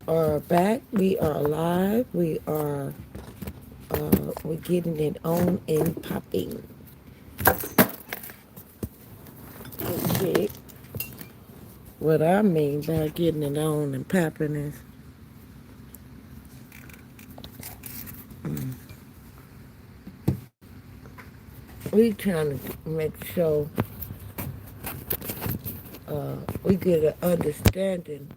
are back. We are live. We're getting it on and popping. Okay. What I mean by getting it on and popping is we trying to make sure we get an understanding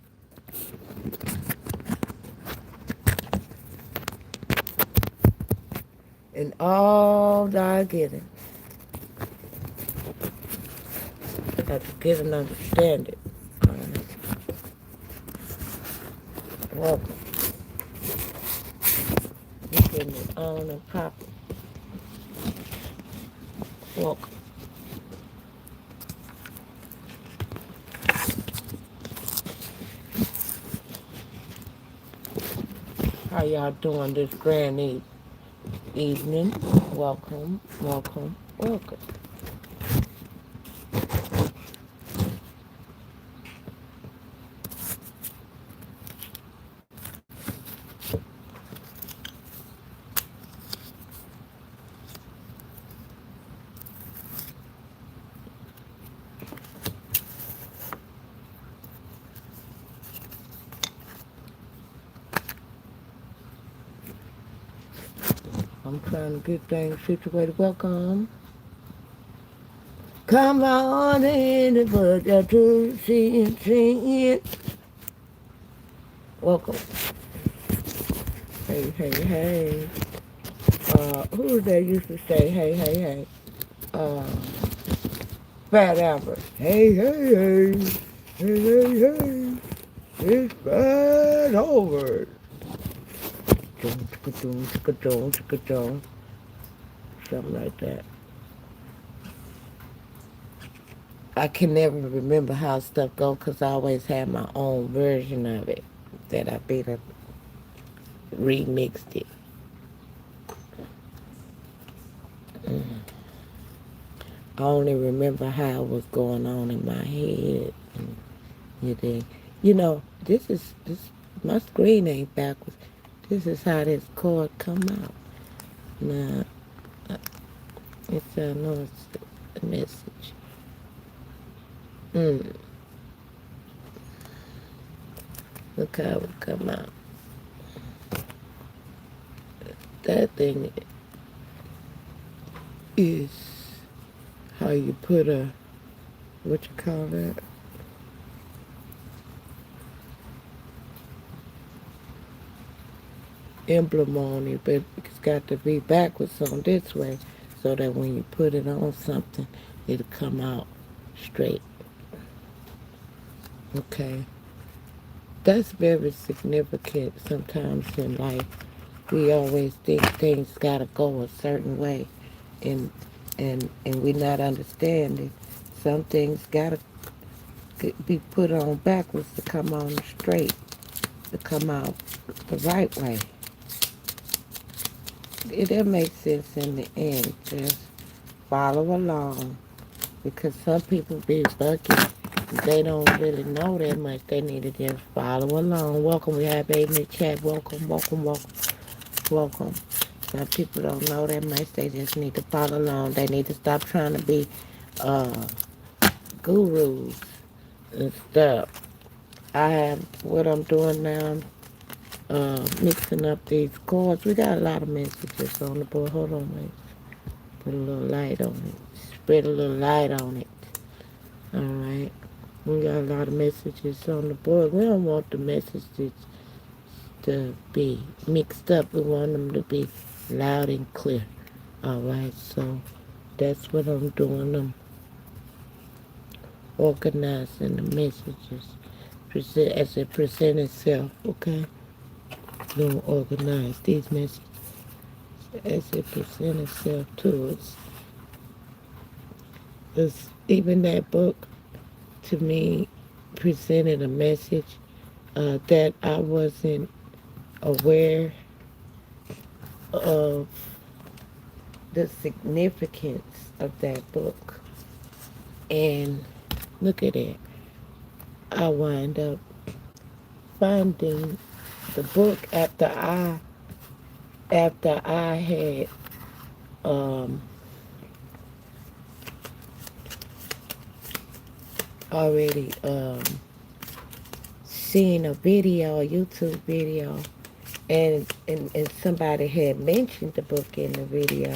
in all thy getting. Got to get an understanding. All right. Welcome. We're getting it on and popping. Welcome. How y'all doing this grand evening? Welcome, welcome, welcome. I'm trying to get things situated. Welcome. Come on in and put your two cents in. Welcome. Hey, hey, hey. Who was that used to say, hey, hey, hey? Uh, Fat Albert. Hey, hey, hey. Hey, hey, hey. It's Fat Albert. Something like that. I can never remember how stuff go because I always have my own version of it that I better remixed it. I only remember how it was going on in my head. And you know, this my screen ain't backwards. This is how this chord come out. Now, it's I know it's a message. Mm, look how it come out. That thing is how you put a what you call that? Emblem on it, but it's got to be backwards on this way so that when you put it on something, it'll come out straight. Okay. That's very significant sometimes in life. We always think things gotta go a certain way and and we not understanding some things gotta be put on backwards to come on straight, to come out the right way. It makes sense in the end. Just follow along because some people be lucky. They don't really know that much. They need to just follow along. Welcome. We have baby in the chat. Welcome, welcome, welcome, welcome. Some people don't know that much. They just need to follow along. They need to stop trying to be uh, gurus and stuff. I have what I'm doing now. Mixing up these chords. We got a lot of messages on the board. Hold on, wait. Put a little light on it. Spread a little light on it. All right. We got a lot of messages on the board. We don't want the messages to be mixed up. We want them to be loud and clear. All right. So that's what I'm doing. I'm organizing the messages present as it present itself. Okay. Don't organize these messages as it present itself to us. Because even that book to me presented a message that I wasn't aware of the significance of that book. And look at it. I wind up finding the book after I had um, already seen a video, a YouTube video, and somebody had mentioned the book in the video,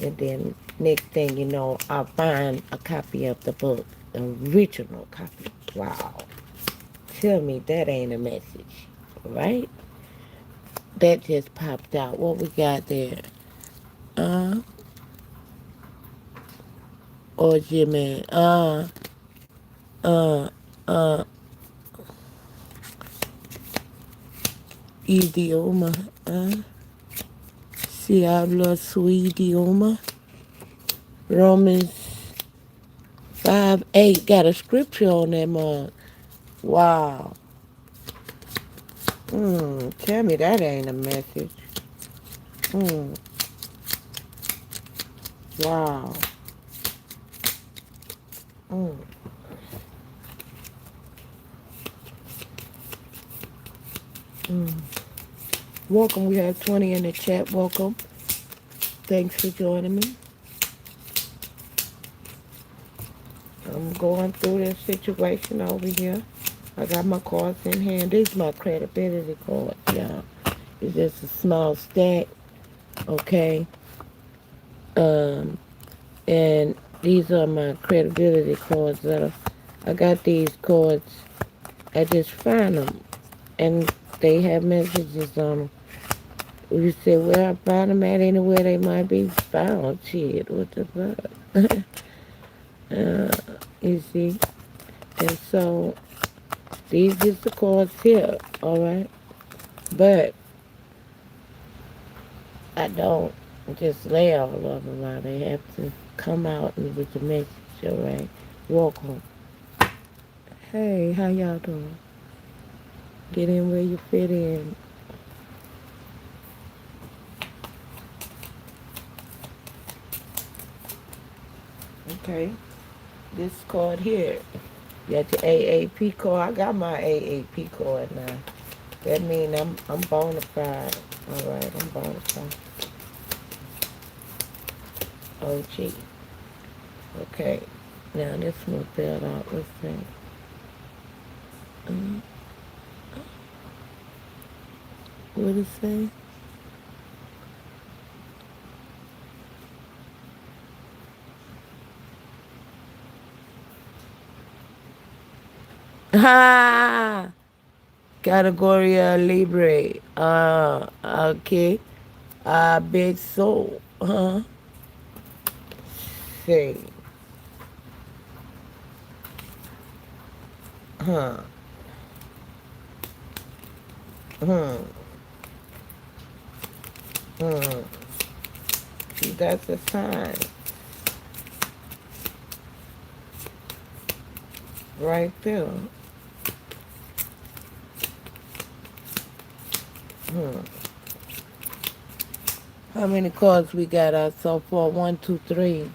and then next thing you know, I find a copy of the book, original copy. Wow. Tell me that ain't a message, right? That just popped out. What we got there? Uh, or Jimmy. Uh, uh, idioma. Si habla su idioma. Romans 5:8 got a scripture on that mug. Wow. Tell me that ain't a message. Mm, wow. Mm, mm. Welcome. We have 20 in the chat. Welcome. Thanks for joining me. I'm going through this situation over here. I got my cards in hand. These are my credibility cards, y'all. It's just a small stack, okay? Um, and these are my credibility cards I got these cards. I just find them, and they have messages on them. You say, where I find them at, anywhere they might be found. Shit, what the fuck? You see? And so, these is the cards here, alright? But, I don't just lay all of them out. They have to come out and with the message, alright? Welcome. Hey, how y'all doing? Get in where you fit in. Okay. This card here. You got your AAP card. I got my AAP card now. That means I'm bona fide. Alright, I'm bona fide. OG. Okay. Now this one fell out. What's that? Um, what it say? Ha! Categoria Libre. Okay. Big soul. Huh? Say. Huh. Hmm. Hmm. See, that's a sign. Right there. Hmm. How many cards we got out so far? 1, 2, 3.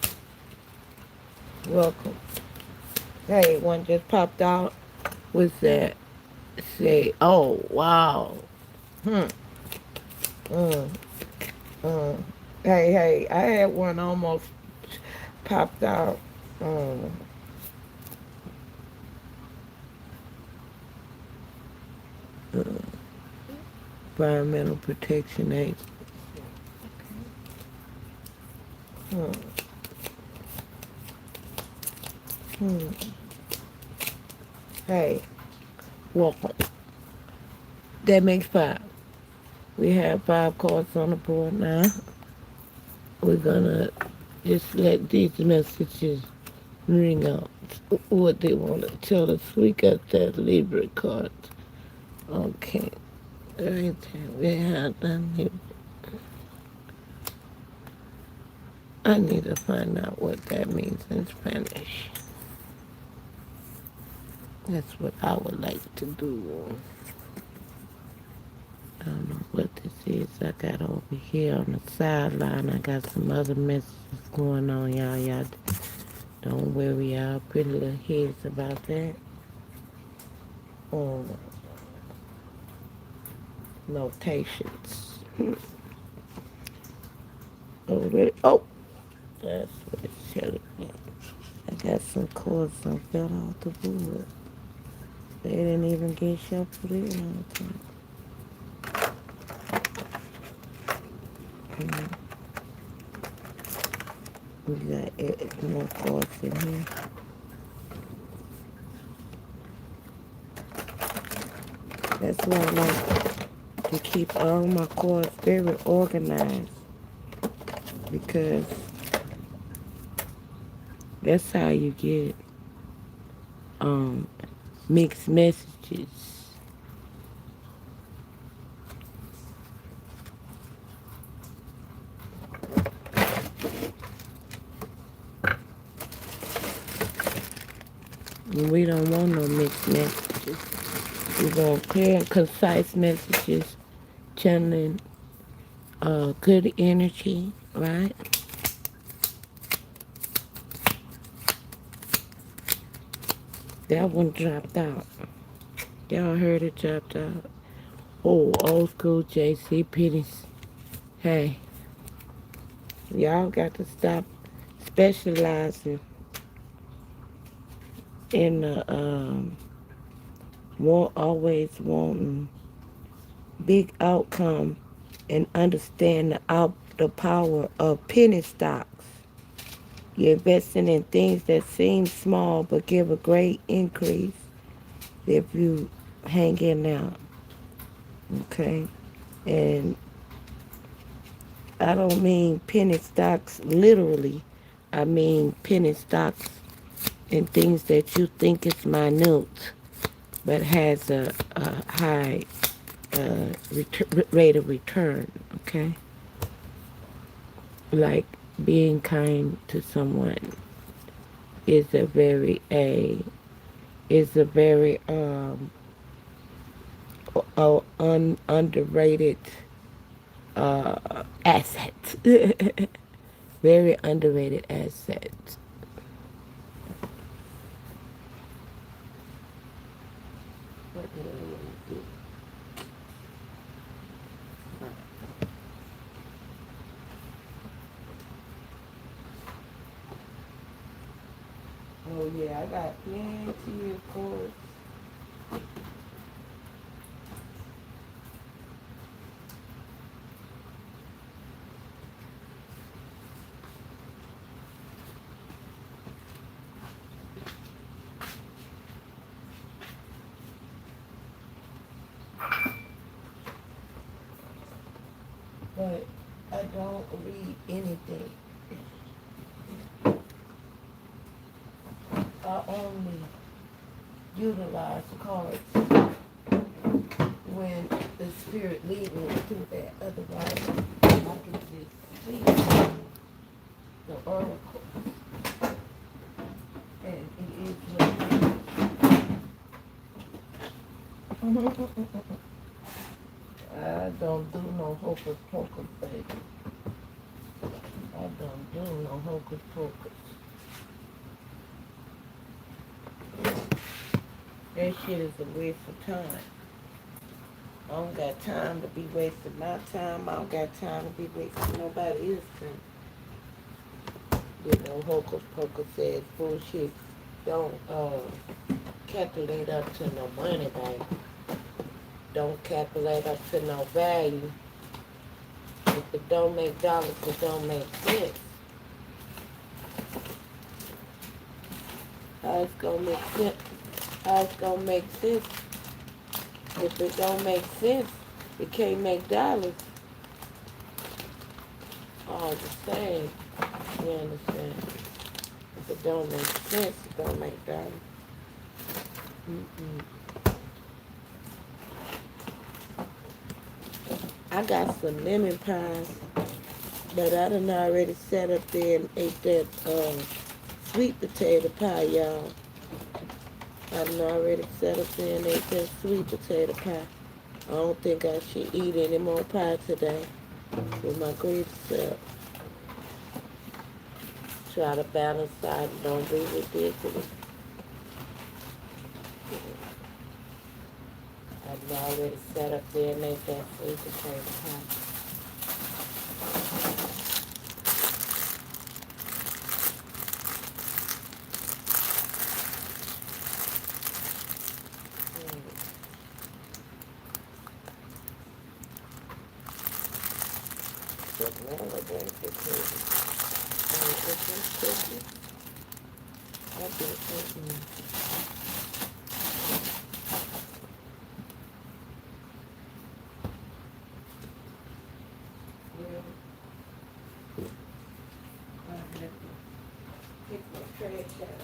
Welcome. Hey, one just popped out. What's that? Say, oh, wow. Hmm. Mm. Mm. Hey, I had one almost popped out. Mm. Environmental Protection Agency. Hmm. Hmm. Hey, welcome. That makes 5. We have 5 cards on the board now. We're gonna just let these messages ring out what they want to tell us. We got that Libra card. Okay. Right there. We have them here. I need to find out what that means in Spanish. That's what I would like to do. I don't know what this is. I got over here on the sideline. I got some other messages going on, y'all. Y'all don't worry, y'all. Pretty little heads about that. Um, notations. Oh, that's what it's telling me. I got some cords that fell off the wood. They didn't even get shuffled in on time. We got more cords in here. That's why I like to keep all my cords very organized, because that's how you get um mixed messages. And we don't want no mixed messages. We want clear and concise messages, channeling good energy, right? That one dropped out. Y'all heard it dropped out. Oh, old school JC Penney's. Hey, y'all got to stop specializing in the always wanting big outcome, and understand the power of penny stocks. You're investing in things that seem small but give a great increase if you hang in there. Okay? And I don't mean penny stocks literally. I mean penny stocks in things that you think is minute but has a high rate of return. Okay? Like being kind to someone is a very underrated asset. Very underrated asset. What did I want to do? Oh yeah, I got plenty of course. But I don't read anything. I only utilize cards when the spirit leads me to do that. Otherwise, I can just see the oracle, and it is what it is. I don't do no hocus pocus, baby. I don't do no hocus pocus. That shit is a waste of time. I don't got time to be wasting my time. I don't got time to be wasting nobody else's time. You know, hocus pocus says bullshit. Don't calculate up to no money, baby. Don't calculate up to no value. If it don't make dollars, it don't make sense. How it's gonna make sense? How it's gonna make sense? If it don't make sense, it can't make dollars. All the same, you understand? If it don't make sense, it don't make dollars. Mm-mm. I got some lemon pies, but I done already sat up there and ate that sweet potato pie, y'all. I done already sat up there and ate that sweet potato pie. I don't think I should eat any more pie today with my grief self. Try to balance out and don't be ridiculous. I It's already set up there, make that sweet potato pie. Put more of that cookie. And put some cookies. I'll be cooking. Pick my trash out.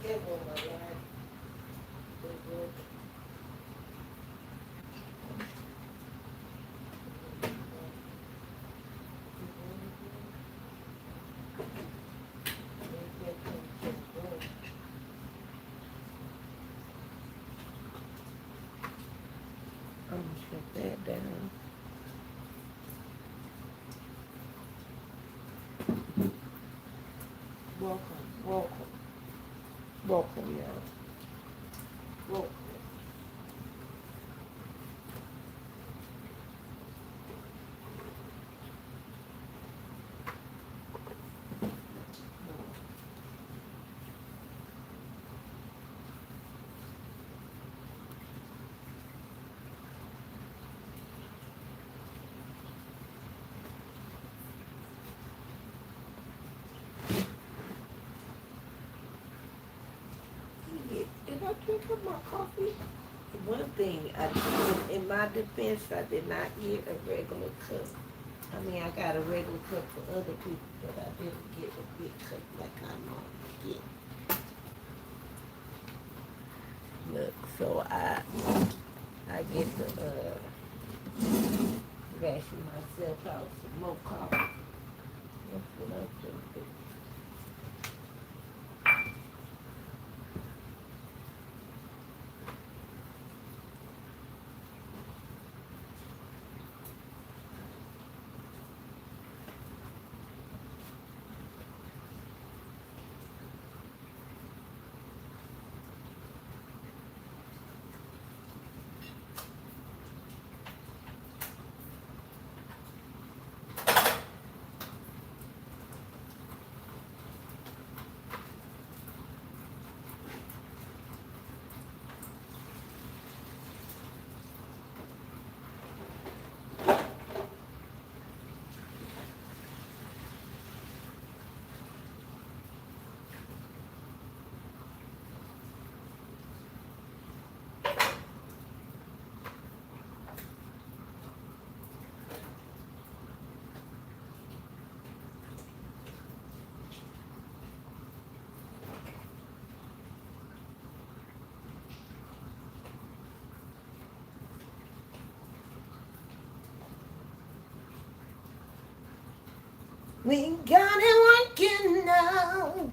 Get one my life. I'm gonna shut that down. Welcome, welcome, welcome, y'all. Welcome. Did I drink up my coffee? One thing, in my defense, I did not get a regular cup. I mean, I got a regular cup for other people, but I didn't get a big cup like I normally get. Look, so I get to ration myself out some more coffee. That's what I'm doing. We got it working now.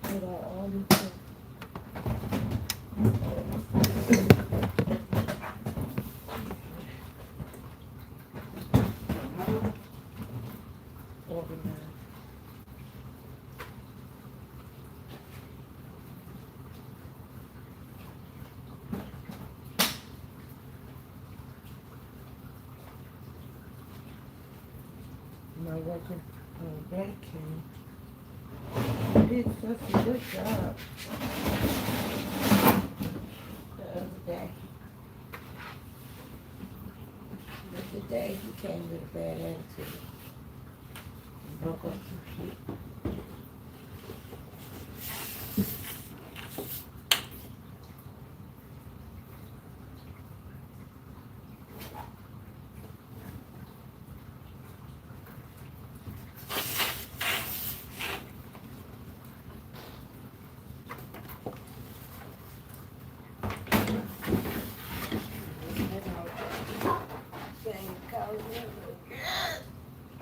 Put out all these things. Organize. Am I working on vacuum? I did such a good job the other day. But today he came with a bad attitude. Broke up some shit.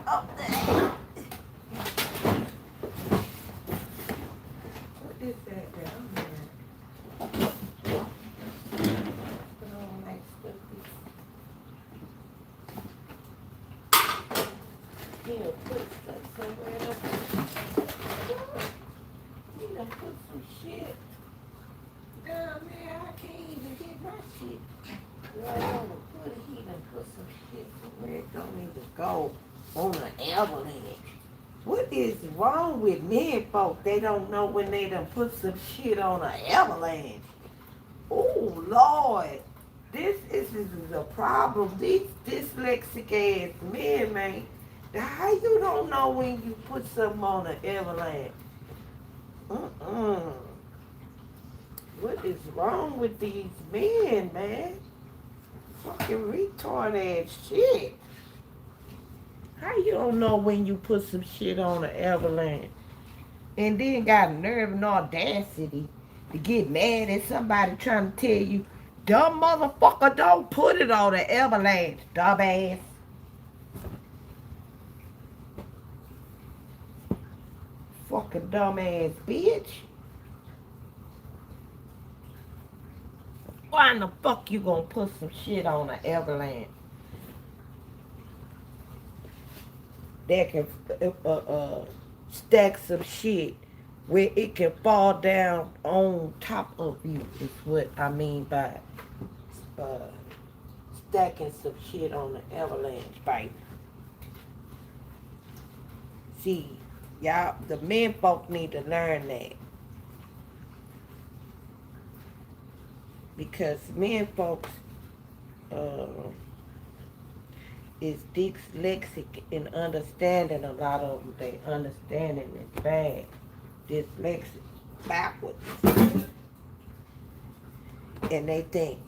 Up there. What is that down there? Put on like stupid. He'll put stuff somewhere else. He done put some shit down there. I can't even get my shit. Where I want to put it, he done put some shit somewhere it don't even go on an avalanche. What is wrong with men folk? They don't know when they done put some shit on an avalanche. Oh, Lord. This is a problem. These dyslexic ass men, man. How you don't know when you put something on an avalanche? What is wrong with these men, man? Fucking retard ass shit. How you don't know when you put some shit on an avalanche? And then got nerve and audacity to get mad at somebody trying to tell you, dumb motherfucker, don't put it on an avalanche, dumbass. Fucking dumbass bitch. Why in the fuck you gonna put some shit on an avalanche? That can stack some shit where it can fall down on top of you is what I mean by stacking some shit on an avalanche, baby. See, y'all, the men folk need to learn that. Because men folks is dyslexic in understanding a lot of them. They understanding is bad. Dyslexic, backwards. And they think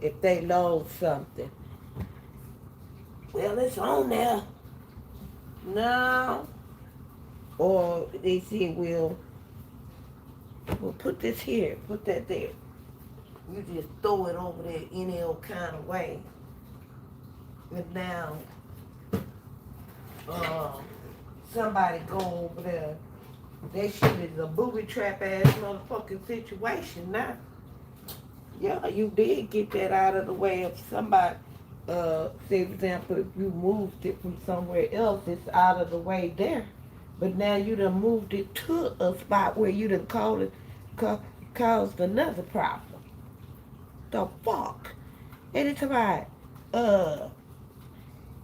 if they load something, well, it's on there. No. Or they say, well, put this here, put that there. You just throw it over there any old kind of way. And now, somebody go over there. That shit is a booby trap ass motherfucking situation now. Yeah, you did get that out of the way of somebody. Say, for example, if you moved it from somewhere else, it's out of the way there. But now you done moved it to a spot where you done caused another problem. The fuck? And it's about,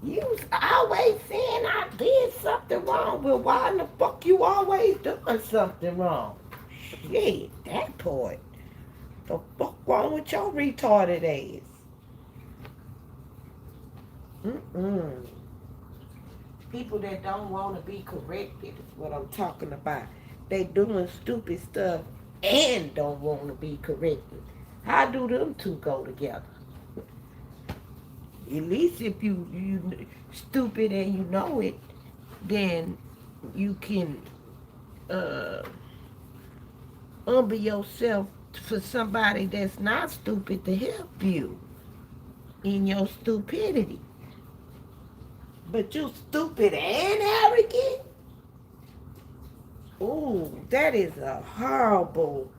you was always saying I did something wrong. Well, why in the fuck you always doing something wrong? Shit, that part. The fuck wrong with your retarded ass? People that don't want to be corrected is what I'm talking about. They doing stupid stuff and don't want to be corrected. How do them two go together? At least if you stupid and you know it, then you can humble yourself for somebody that's not stupid to help you in your stupidity. But you stupid and arrogant? Ooh, that is a horrible,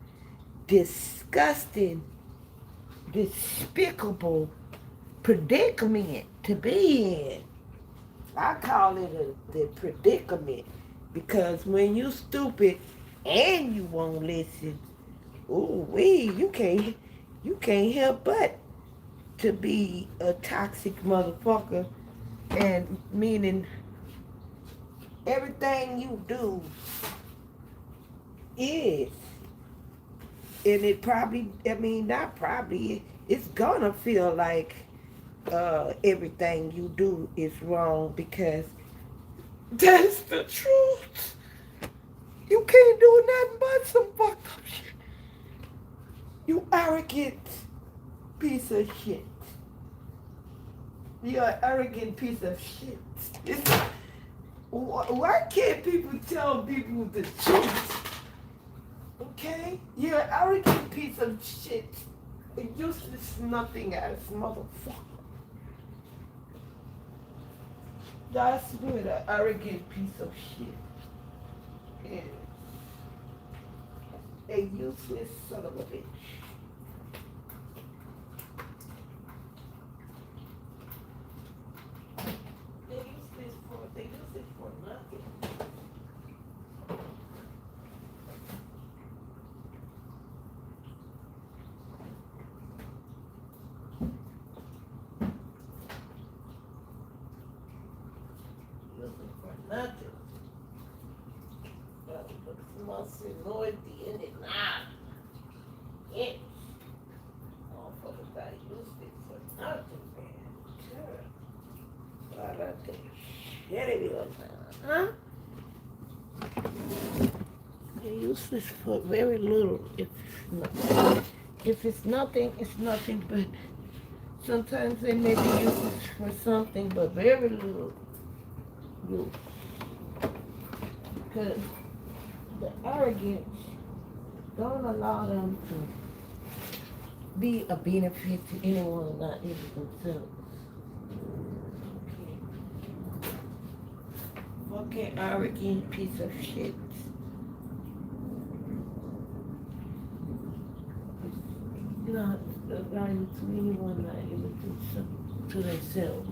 disgusting, despicable predicament to be in. I call it the predicament because when you stupid and you won't listen, ooh wee, you can't help but to be a toxic motherfucker, and meaning everything you do is, and it probably, not probably, it's gonna feel like everything you do is wrong because that's the truth. You can't do nothing but some fucked up shit. You arrogant piece of shit. You're an arrogant piece of shit. Why can't people tell people the truth? Okay? You're an arrogant piece of shit. A useless, nothing ass motherfucker. That's with an arrogant piece of shit. And a useless son of a bitch. They use this for nothing. Use it for nothing. But put some more seniority in it now. Yes. Motherfuckers gotta use it for nothing, man. Sure. Why don't they shit it up now? Huh? They use this for very little. If it's nothing, it's nothing. But sometimes they may be used for something, but very little use. Because the arrogance don't allow them to be a benefit to anyone, not even themselves. Okay. Fucking arrogant piece of shit. Not a value to anyone, not even to themselves.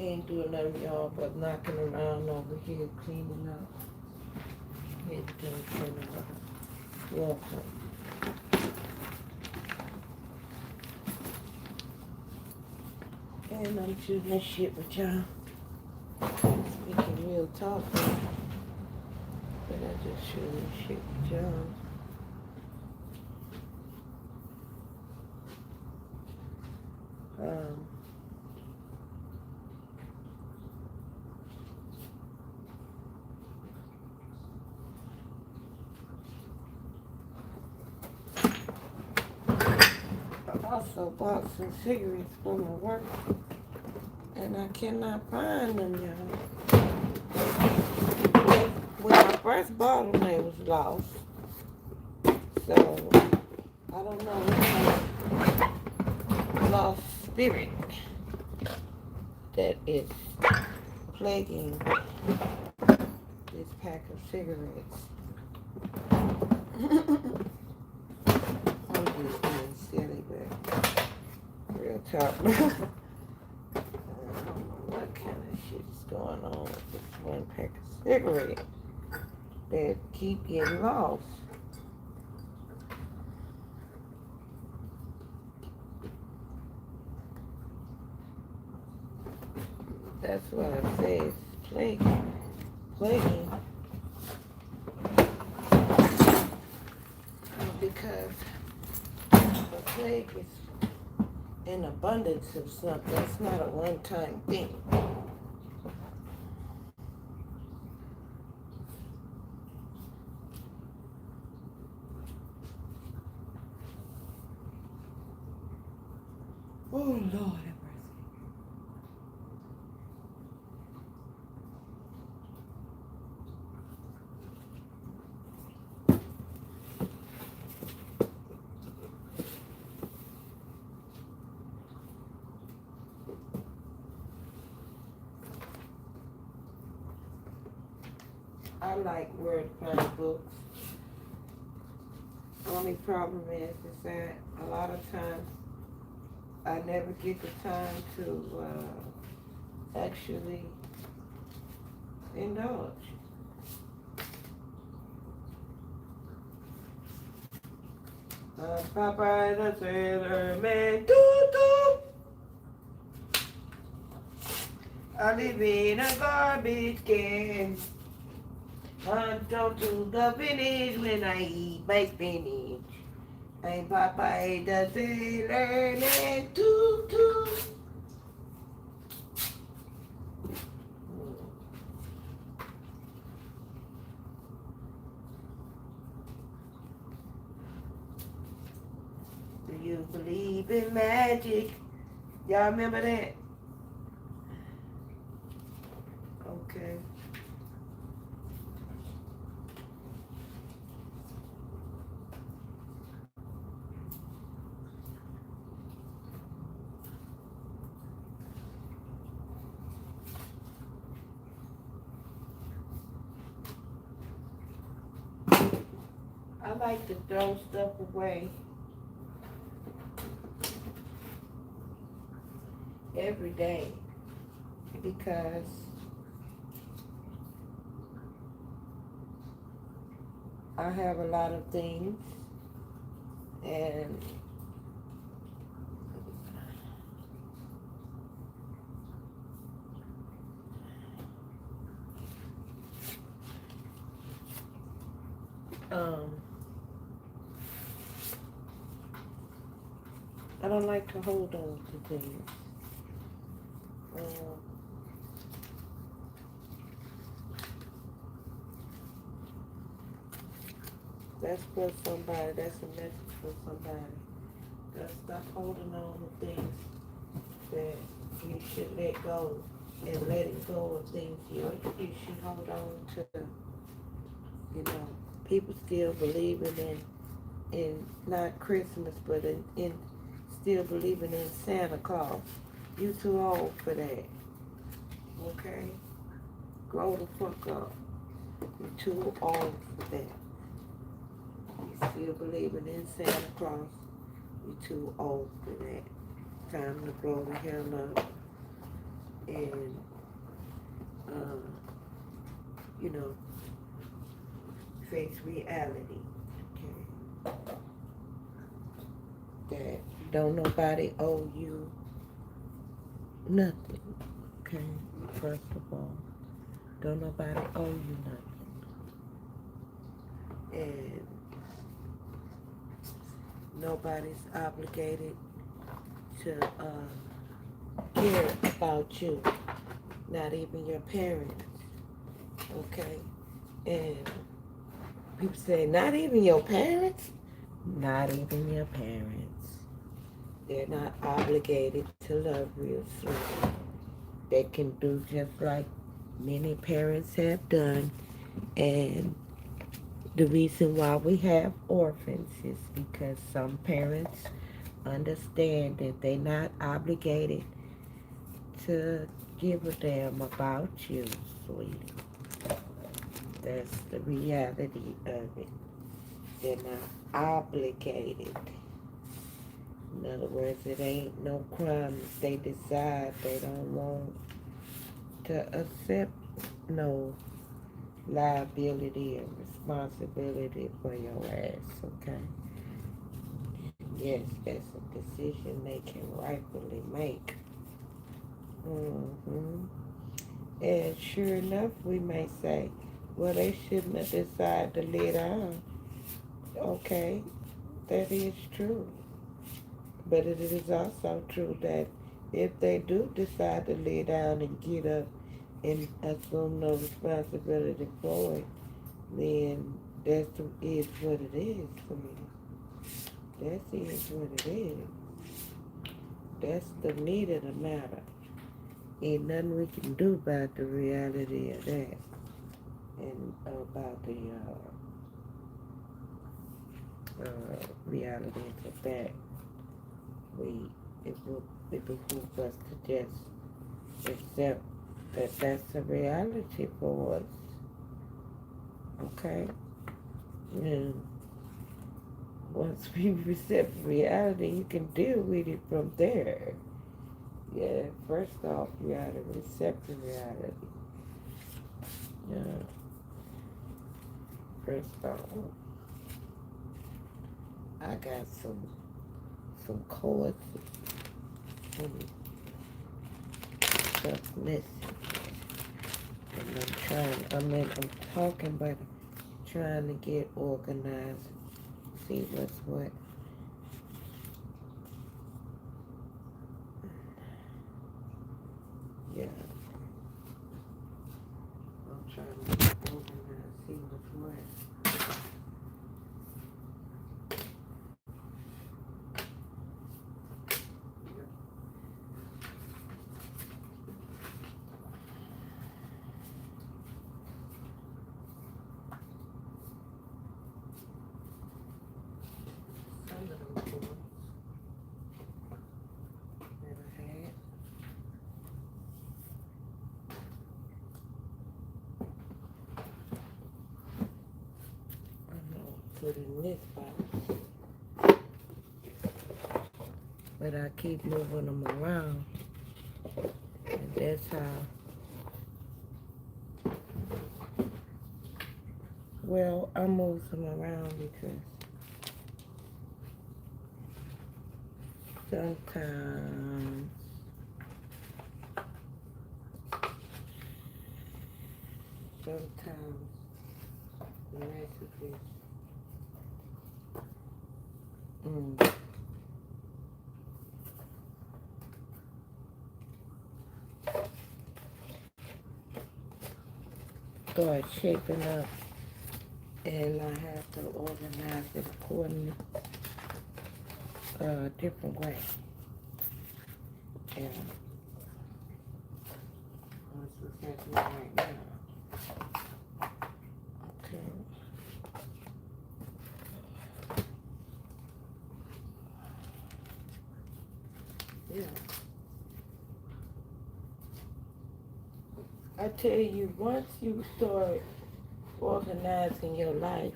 Ain't doing nothing, y'all, but knocking around over here, cleaning up. Get done cleaning up. Welcome. And I'm shooting this shit with y'all. Speaking real talk, but I just shooting this shit with y'all. I also bought some cigarettes for my work, and I cannot find them, y'all. When I first bought them, they was lost. So, I don't know what lost spirit that is plaguing this pack of cigarettes. I'm just being silly, but real talk. I don't know what kind of shit is going on with this one pack of cigarettes that keep getting lost. That's what I say, it's plaguing. Because the plague is an abundance of something. It's not a one-time thing. Oh, Lord have mercy. I like word find books. Only problem is that a lot of times I never get the time to actually indulge. Popeye the Sailor Man, doo-doo. I live in a garbage can. I'm told to the finish when I eat my spinach. I'm Popeye the Sailor Man, doo-doo. Do you believe in magic? Y'all remember that? Okay. I like to throw stuff away every day because I have a lot of things and um, I don't like to hold on to things. Um, that's for somebody. That's a message for somebody. Just stop holding on to things that you should let go and letting go of things you should hold on to. You know, people still believing in not Christmas, but in still believing in Santa Claus. You too old for that. Okay? Grow the fuck up. You too old for that. You still believing in Santa Claus. You too old for that. Time to grow the hell up and uh, you know, face reality. Okay? That don't nobody owe you nothing. Okay? First of all, don't nobody owe you nothing. And nobody's obligated to care about you. Not even your parents. Okay? And people say, not even your parents? Not even your parents. They're not obligated to love you. So they can do just like many parents have done. And the reason why we have orphans is because some parents understand that they're not obligated to give a damn about you, sweetie. That's the reality of it. They're not obligated. In other words, it ain't no crime if they decide they don't want to accept no liability and responsibility for your ass, okay? Yes, that's a decision they can rightfully make. Mm-hmm. And sure enough, we may say, well, they shouldn't have decided to lay down. Okay, that is true. But it is also true that if they do decide to lay down and get up and assume no responsibility for it, then is what it is for me. That is what it is. That's the meat of the matter. Ain't nothing we can do about the reality of that and about the reality of that. It behooves us to just accept that that's a reality for us. Okay? And once we accept reality, you can deal with it from there. Yeah, first off, you gotta accept the reality. Yeah, first off, I got some chords and stuff missing. And I'm talking, but trying to get organized, see what's what. Yeah, I'm trying to get organized, see what's what. put in this box. But I keep moving them around. And that's how. Well, I move them around because sometimes the messages start shaping up, and I have to organize it accordingly a different way. And that's what's happening right now. Okay. Yeah. I tell you, once you start organizing your life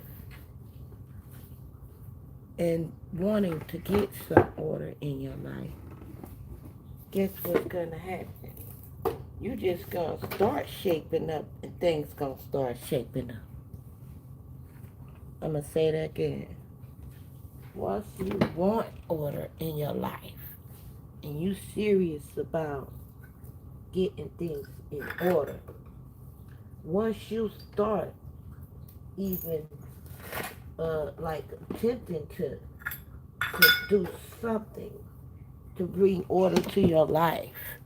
and wanting to get some order in your life, guess what's gonna happen? You just gonna start shaping up and things gonna start shaping up. I'm gonna say that again. Once you want order in your life and you serious about getting things in order, once you start even like attempting to do something to bring order to your life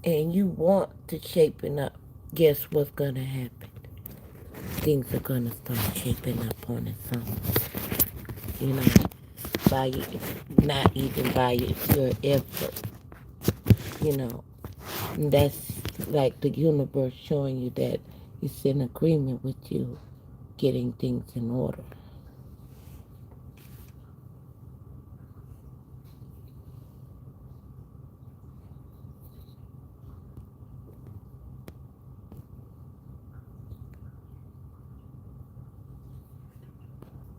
and you want to shaping up, guess what's gonna happen? Things are gonna start shaping up on its own. You know, by not even by your effort. You know, and that's like the universe showing you that it's in agreement with you getting things in order.